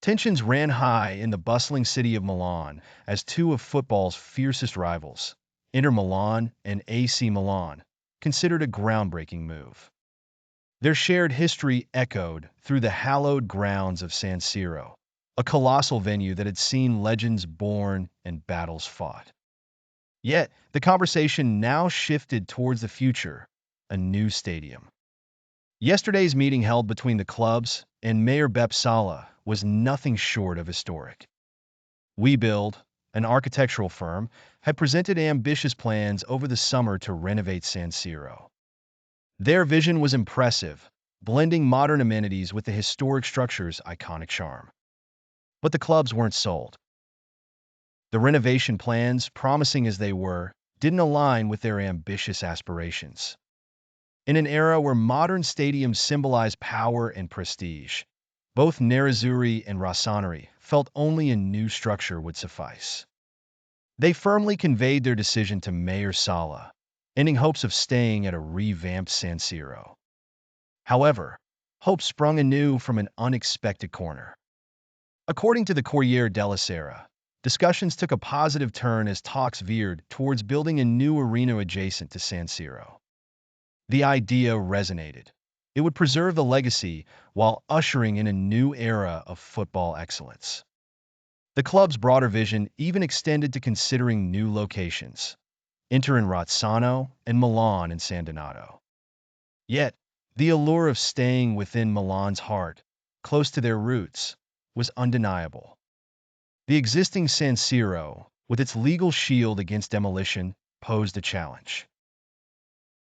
Tensions ran high in the bustling city of Milan as two of football's fiercest rivals, Inter Milan and AC Milan, considered a groundbreaking move. Their shared history echoed through the hallowed grounds of San Siro, a colossal venue that had seen legends born and battles fought. Yet, the conversation now shifted towards the future, a new stadium. Yesterday's meeting held between the clubs and Mayor Beppe Sala was nothing short of historic. WeBuild, an architectural firm, had presented ambitious plans over the summer to renovate San Siro. Their vision was impressive, blending modern amenities with the historic structure's iconic charm. But the clubs weren't sold. The renovation plans, promising as they were, didn't align with their ambitious aspirations. In an era where modern stadiums symbolize power and prestige, both Nerazzurri and Rossoneri felt only a new structure would suffice. They firmly conveyed their decision to Mayor Sala, ending hopes of staying at a revamped San Siro. However, hope sprung anew from an unexpected corner. According to the Corriere della Sera, discussions took a positive turn as talks veered towards building a new arena adjacent to San Siro. The idea resonated. It would preserve the legacy while ushering in a new era of football excellence. The club's broader vision even extended to considering new locations, Inter in Rozzano and Milan in San Donato. Yet, the allure of staying within Milan's heart, close to their roots, was undeniable. The existing San Siro, with its legal shield against demolition, posed a challenge.